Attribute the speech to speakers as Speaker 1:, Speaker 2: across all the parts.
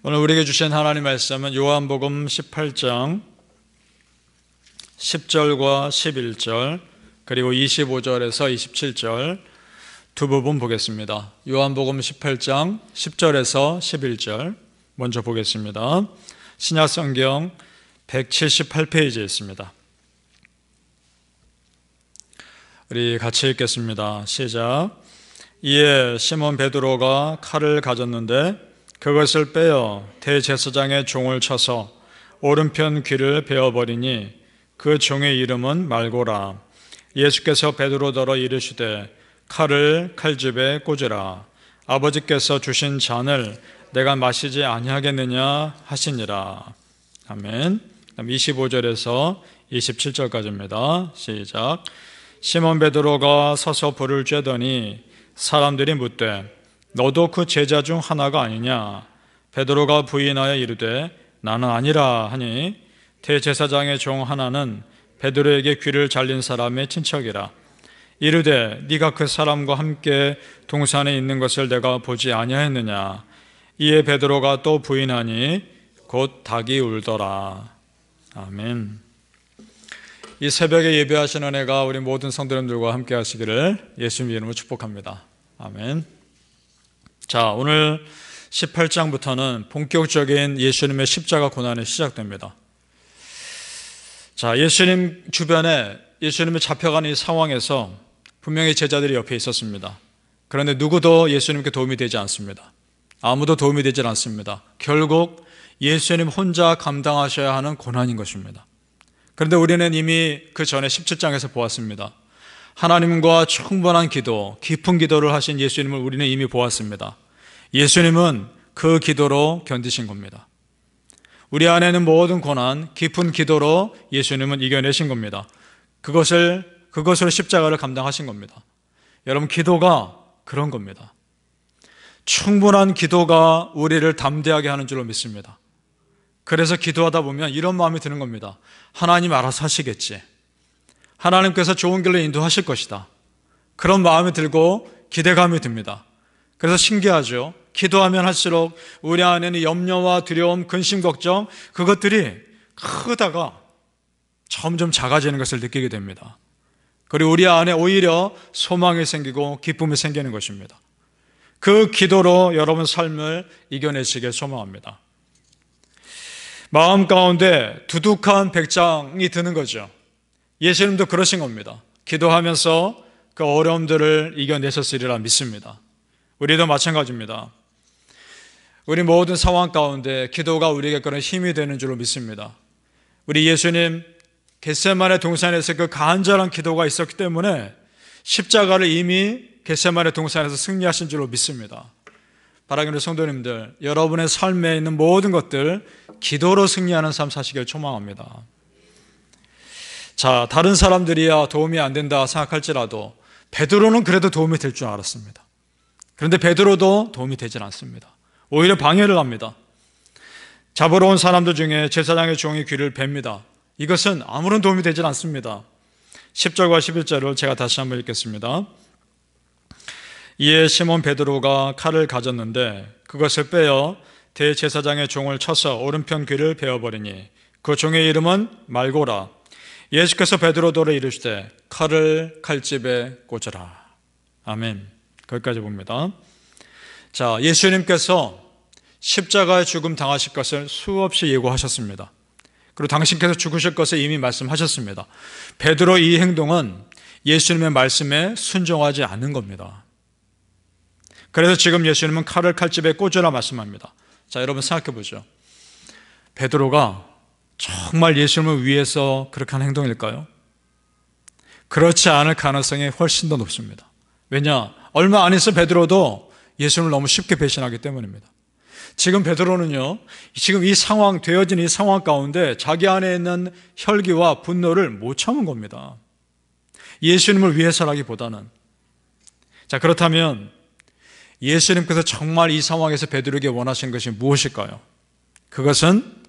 Speaker 1: 오늘 우리에게 주신 하나님 말씀은 요한복음 18장 10절과 11절 그리고 25절에서 27절 두 부분 보겠습니다. 요한복음 18장 10절에서 11절 먼저 보겠습니다. 신약성경 178페이지에 있습니다. 우리 같이 읽겠습니다. 시작. 이에 시몬 베드로가 칼을 가졌는데 그것을 빼어 대제사장의 종을 쳐서 오른편 귀를 베어버리니 그 종의 이름은 말고라. 예수께서 베드로더러 이르시되 칼을 칼집에 꽂으라. 아버지께서 주신 잔을 내가 마시지 아니하겠느냐 하시니라. 아멘. 25절에서 27절까지입니다. 시작. 시몬 베드로가 서서 불을 쬐더니 사람들이 묻되 너도 그 제자 중 하나가 아니냐? 베드로가 부인하여 이르되 나는 아니라 하니 대제사장의 종 하나는 베드로에게 귀를 잘린 사람의 친척이라. 이르되 네가 그 사람과 함께 동산에 있는 것을 내가 보지 아니하였느냐? 이에 베드로가 또 부인하니 곧 닭이 울더라. 아멘. 이 새벽에 예배하신 은혜가 우리 모든 성도님들과 함께 하시기를 예수님 이름으로 축복합니다. 아멘. 자, 오늘 18장부터는 본격적인 예수님의 십자가 고난이 시작됩니다. 자, 예수님 주변에 예수님이 잡혀가는 이 상황에서 분명히 제자들이 옆에 있었습니다. 그런데 누구도 예수님께 도움이 되지 않습니다. 아무도 도움이 되지 않습니다. 결국 예수님 혼자 감당하셔야 하는 고난인 것입니다. 그런데 우리는 이미 그 전에 17장에서 보았습니다. 하나님과 충분한 기도, 깊은 기도를 하신 예수님을 우리는 이미 보았습니다. 예수님은 그 기도로 견디신 겁니다. 우리 안에는 모든 고난, 깊은 기도로 예수님은 이겨내신 겁니다. 그것으로 십자가를 감당하신 겁니다. 여러분, 기도가 그런 겁니다. 충분한 기도가 우리를 담대하게 하는 줄로 믿습니다. 그래서 기도하다 보면 이런 마음이 드는 겁니다. 하나님 알아서 하시겠지. 하나님께서 좋은 길로 인도하실 것이다. 그런 마음이 들고 기대감이 듭니다. 그래서 신기하죠. 기도하면 할수록 우리 안에는 염려와 두려움, 근심, 걱정 그것들이 크다가 점점 작아지는 것을 느끼게 됩니다. 그리고 우리 안에 오히려 소망이 생기고 기쁨이 생기는 것입니다. 그 기도로 여러분 삶을 이겨내시길 소망합니다. 마음 가운데 두둑한 백장이 드는 거죠. 예수님도 그러신 겁니다. 기도하면서 그 어려움들을 이겨내셨으리라 믿습니다. 우리도 마찬가지입니다. 우리 모든 상황 가운데 기도가 우리에게 그런 힘이 되는 줄로 믿습니다. 우리 예수님 겟세마네 동산에서 그 간절한 기도가 있었기 때문에 십자가를 이미 겟세마네 동산에서 승리하신 줄로 믿습니다. 사랑하는 성도님들, 여러분의 삶에 있는 모든 것들 기도로 승리하는 삶 사시길 소망합니다. 자, 다른 사람들이야 도움이 안 된다 생각할지라도 베드로는 그래도 도움이 될 줄 알았습니다. 그런데 베드로도 도움이 되질 않습니다. 오히려 방해를 합니다. 잡으러 온 사람들 중에 제사장의 종이 귀를 뱁니다. 이것은 아무런 도움이 되질 않습니다. 10절과 11절을 제가 다시 한번 읽겠습니다. 이에 시몬 베드로가 칼을 가졌는데 그것을 빼어 대제사장의 종을 쳐서 오른편 귀를 베어버리니 그 종의 이름은 말고라. 예수께서 베드로더러 이르시되 칼을 칼집에 꽂으라. 아멘. 거기까지 봅니다. 자, 예수님께서 십자가의 죽음 당하실 것을 수없이 예고하셨습니다. 그리고 당신께서 죽으실 것을 이미 말씀하셨습니다. 베드로 이 행동은 예수님의 말씀에 순종하지 않는 겁니다. 그래서 지금 예수님은 칼을 칼집에 꽂으라 말씀합니다. 자, 여러분 생각해 보죠. 베드로가 정말 예수님을 위해서 그렇게 하는 행동일까요? 그렇지 않을 가능성이 훨씬 더 높습니다. 왜냐? 얼마 안 있어 베드로도 예수님을 너무 쉽게 배신하기 때문입니다. 지금 베드로는요, 지금 이 상황, 되어진 이 상황 가운데 자기 안에 있는 혈기와 분노를 못 참은 겁니다. 예수님을 위해서라기보다는. 자, 그렇다면 예수님께서 정말 이 상황에서 베드로에게 원하신 것이 무엇일까요? 그것은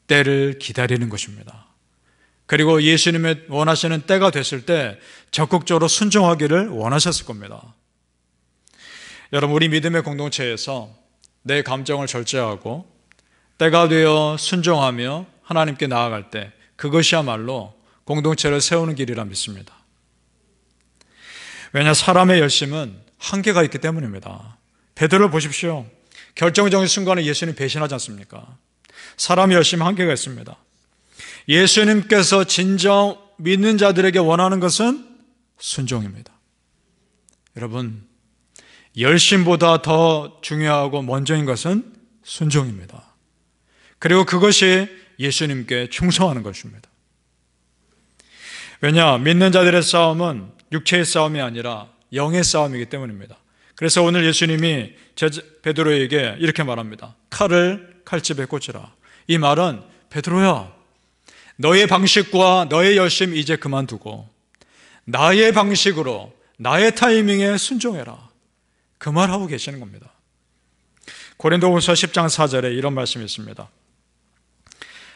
Speaker 1: 때를 기다리는 것입니다. 그리고 예수님의 원하시는 때가 됐을 때 적극적으로 순종하기를 원하셨을 겁니다. 여러분, 우리 믿음의 공동체에서 내 감정을 절제하고 때가 되어 순종하며 하나님께 나아갈 때 그것이야말로 공동체를 세우는 길이라 믿습니다. 왜냐, 사람의 열심은 한계가 있기 때문입니다. 베드로를 보십시오. 결정적인 순간에 예수님 배신하지 않습니까? 사람의 열심은 한계가 있습니다. 예수님께서 진정 믿는 자들에게 원하는 것은 순종입니다. 여러분, 열심보다 더 중요하고 먼저인 것은 순종입니다. 그리고 그것이 예수님께 충성하는 것입니다. 왜냐, 믿는 자들의 싸움은 육체의 싸움이 아니라 영의 싸움이기 때문입니다. 그래서 오늘 예수님이 베드로에게 이렇게 말합니다. 칼을 칼집에 꽂으라. 이 말은 베드로야, 너의 방식과 너의 열심 이제 그만두고 나의 방식으로 나의 타이밍에 순종해라. 그 말하고 계시는 겁니다. 고린도후서 10장 4절에 이런 말씀이 있습니다.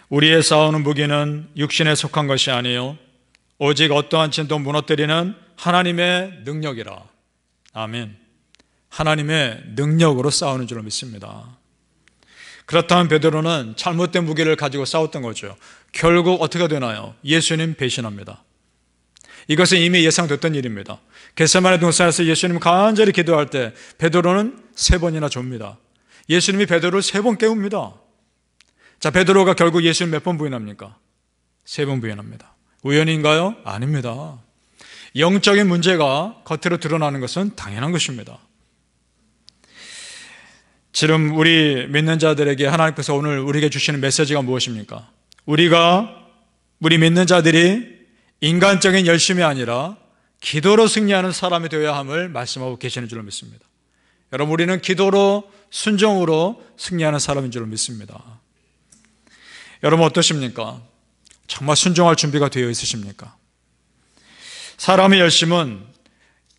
Speaker 1: 우리의 싸우는 무기는 육신에 속한 것이 아니요 오직 어떠한 진도 무너뜨리는 하나님의 능력이라. 아멘. 하나님의 능력으로 싸우는 줄로 믿습니다. 그렇다면 베드로는 잘못된 무기를 가지고 싸웠던 거죠. 결국 어떻게 되나요? 예수님 배신합니다. 이것은 이미 예상됐던 일입니다. 겟세마네 동산에서 예수님 간절히 기도할 때 베드로는 3번이나 줍니다. 예수님이 베드로를 3번 깨웁니다. 자, 베드로가 결국 예수님 몇 번 부인합니까? 3번 부인합니다. 우연인가요? 아닙니다. 영적인 문제가 겉으로 드러나는 것은 당연한 것입니다. 지금 우리 믿는 자들에게 하나님께서 오늘 우리에게 주시는 메시지가 무엇입니까? 우리 믿는 자들이 인간적인 열심이 아니라 기도로 승리하는 사람이 되어야 함을 말씀하고 계시는 줄로 믿습니다. 여러분, 우리는 기도로 순종으로 승리하는 사람인 줄로 믿습니다. 여러분 어떠십니까? 정말 순종할 준비가 되어 있으십니까? 사람의 열심은,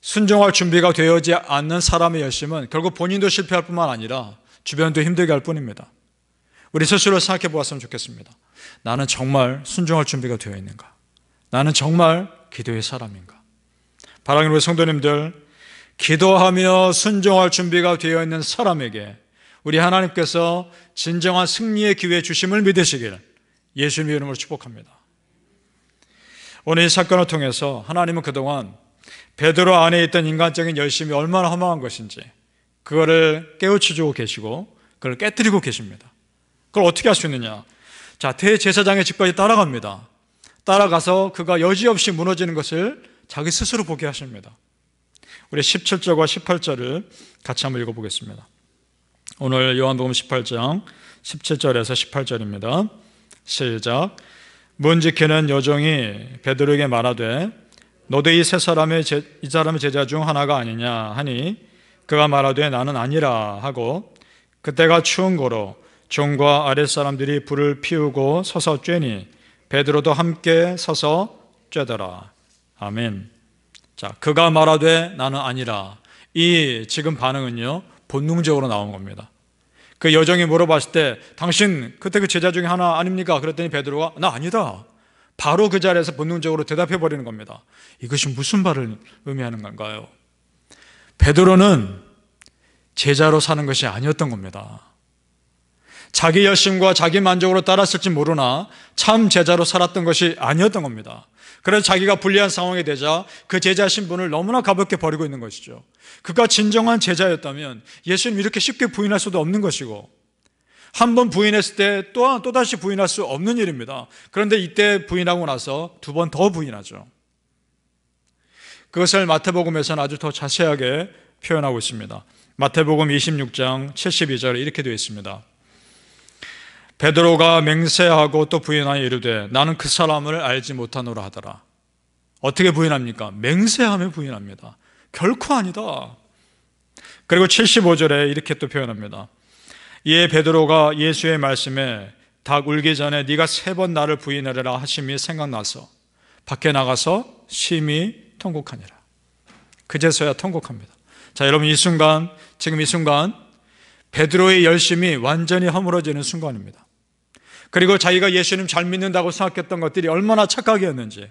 Speaker 1: 순종할 준비가 되어지 않는 사람의 열심은 결국 본인도 실패할 뿐만 아니라 주변도 힘들게 할 뿐입니다. 우리 스스로 생각해 보았으면 좋겠습니다. 나는 정말 순종할 준비가 되어 있는가? 나는 정말 기도의 사람인가? 사랑하는 우리 성도님들, 기도하며 순종할 준비가 되어 있는 사람에게 우리 하나님께서 진정한 승리의 기회 주심을 믿으시길 예수님의 이름으로 축복합니다. 오늘 이 사건을 통해서 하나님은 그동안 베드로 안에 있던 인간적인 열심이 얼마나 허망한 것인지 그거를 깨우쳐주고 계시고 그걸 깨뜨리고 계십니다. 그걸 어떻게 할 수 있느냐? 자, 대제사장의 집까지 따라갑니다. 따라가서 그가 여지없이 무너지는 것을 자기 스스로 보게 하십니다. 우리 17절과 18절을 같이 한번 읽어보겠습니다. 오늘 요한복음 18장 17절에서 18절입니다. 시작. 문 지키는 여종이 베드로에게 말하되 너도 이 사람의 제자 중 하나가 아니냐 하니 그가 말하되 나는 아니라 하고 그때가 추운 고로 종과 아랫사람들이 불을 피우고 서서 쬐니 베드로도 함께 서서 쬐더라. 아멘. 자, 그가 말하되 나는 아니라, 이 지금 반응은요 본능적으로 나온 겁니다. 그 여종이 물어봤을 때 당신 그때 그 제자 중에 하나 아닙니까? 그랬더니 베드로가 나 아니다. 바로 그 자리에서 본능적으로 대답해 버리는 겁니다. 이것이 무슨 말을 의미하는 건가요? 베드로는 제자로 사는 것이 아니었던 겁니다. 자기 열심과 자기 만족으로 따랐을지 모르나 참 제자로 살았던 것이 아니었던 겁니다. 그래서 자기가 불리한 상황이 되자 그 제자 신분을 너무나 가볍게 버리고 있는 것이죠. 그가 진정한 제자였다면 예수님 이렇게 쉽게 부인할 수도 없는 것이고, 한 번 부인했을 때 또다시 부인할 수 없는 일입니다. 그런데 이때 부인하고 나서 2번 더 부인하죠. 그것을 마태복음에서는 아주 더 자세하게 표현하고 있습니다. 마태복음 26장 72절에 이렇게 되어 있습니다. 베드로가 맹세하고 또 부인하여 이르되 나는 그 사람을 알지 못하노라 하더라. 어떻게 부인합니까? 맹세하며 부인합니다. 결코 아니다. 그리고 75절에 이렇게 또 표현합니다. 이에 베드로가 예수의 말씀에 닭 울기 전에 네가 3번 나를 부인하리라 하심이 생각나서 밖에 나가서 심히 통곡하니라. 그제서야 통곡합니다. 자, 여러분, 지금 이 순간 베드로의 열심이 완전히 허물어지는 순간입니다. 그리고 자기가 예수님 잘 믿는다고 생각했던 것들이 얼마나 착각이었는지,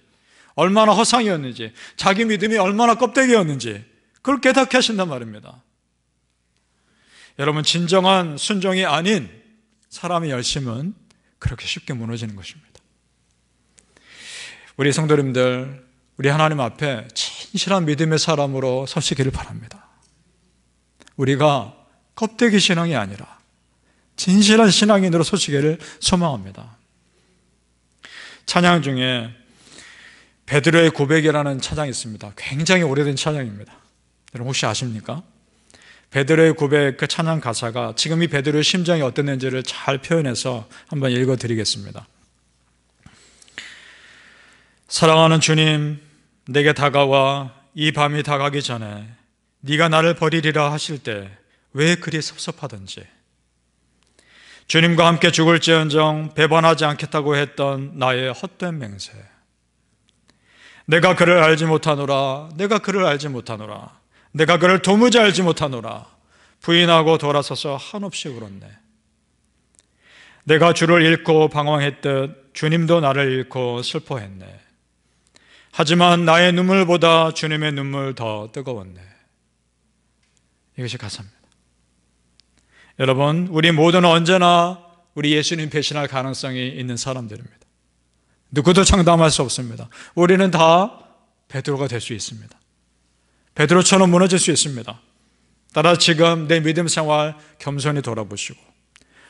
Speaker 1: 얼마나 허상이었는지, 자기 믿음이 얼마나 껍데기였는지 그걸 깨닫게 하신단 말입니다. 여러분, 진정한 순종이 아닌 사람의 열심은 그렇게 쉽게 무너지는 것입니다. 우리 성도님들, 우리 하나님 앞에 진실한 믿음의 사람으로 서시기를 바랍니다. 우리가 껍데기 신앙이 아니라 진실한 신앙인으로 서시기를 소망합니다. 찬양 중에 베드로의 고백이라는 찬양이 있습니다. 굉장히 오래된 찬양입니다. 여러분 혹시 아십니까? 베드로의 고백, 그 찬양 가사가 지금 이 베드로의 심정이 어땠는지를 잘 표현해서 한번 읽어드리겠습니다. 사랑하는 주님, 내게 다가와 이 밤이 다가기 전에 네가 나를 버리리라 하실 때 왜 그리 섭섭하던지, 주님과 함께 죽을지언정 배반하지 않겠다고 했던 나의 헛된 맹세, 내가 그를 알지 못하노라, 내가 그를 알지 못하노라, 내가 그를 도무지 알지 못하노라 부인하고 돌아서서 한없이 울었네. 내가 주를 잃고 방황했듯 주님도 나를 잃고 슬퍼했네. 하지만 나의 눈물보다 주님의 눈물 더 뜨거웠네. 이것이 가사입니다. 여러분, 우리 모두는 언제나 우리 예수님 배신할 가능성이 있는 사람들입니다. 누구도 장담할 수 없습니다. 우리는 다 베드로가 될 수 있습니다. 베드로처럼 무너질 수 있습니다. 따라 지금 내 믿음 생활 겸손히 돌아보시고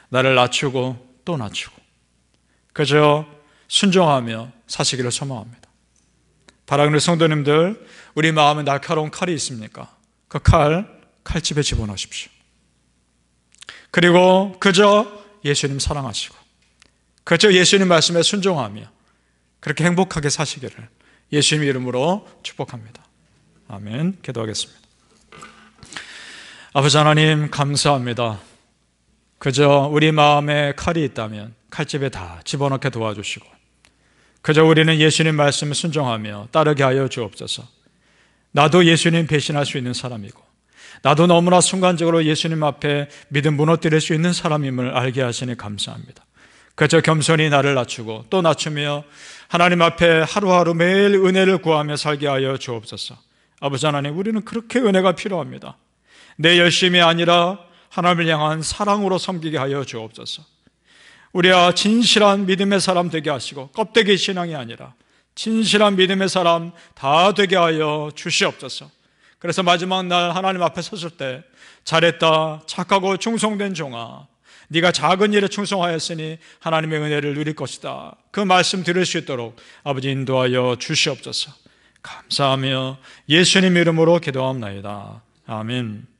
Speaker 1: 나를 낮추고 또 낮추고 그저 순종하며 사시기를 소망합니다. 사랑하는 성도님들, 우리 마음에 날카로운 칼이 있습니까? 그 칼집에 집어넣으십시오. 그리고 그저 예수님 사랑하시고 그저 예수님 말씀에 순종하며 그렇게 행복하게 사시기를 예수님 이름으로 축복합니다. 아멘. 기도하겠습니다. 아버지 하나님, 감사합니다. 그저 우리 마음에 칼이 있다면 칼집에 다 집어넣게 도와주시고 그저 우리는 예수님 말씀을 순종하며 따르게 하여 주옵소서. 나도 예수님 배신할 수 있는 사람이고 나도 너무나 순간적으로 예수님 앞에 믿음 무너뜨릴 수 있는 사람임을 알게 하시니 감사합니다. 그저 겸손히 나를 낮추고 또 낮추며 하나님 앞에 하루하루 매일 은혜를 구하며 살게 하여 주옵소서. 아버지 하나님, 우리는 그렇게 은혜가 필요합니다. 내 열심이 아니라 하나님을 향한 사랑으로 섬기게 하여 주옵소서. 우리가 진실한 믿음의 사람 되게 하시고 껍데기 신앙이 아니라 진실한 믿음의 사람 다 되게 하여 주시옵소서. 그래서 마지막 날 하나님 앞에 섰을 때 잘했다, 착하고 충성된 종아, 네가 작은 일에 충성하였으니 하나님의 은혜를 누릴 것이다, 그 말씀 들을 수 있도록 아버지 인도하여 주시옵소서. 감사하며 예수님 이름으로 기도합나이다. 아멘.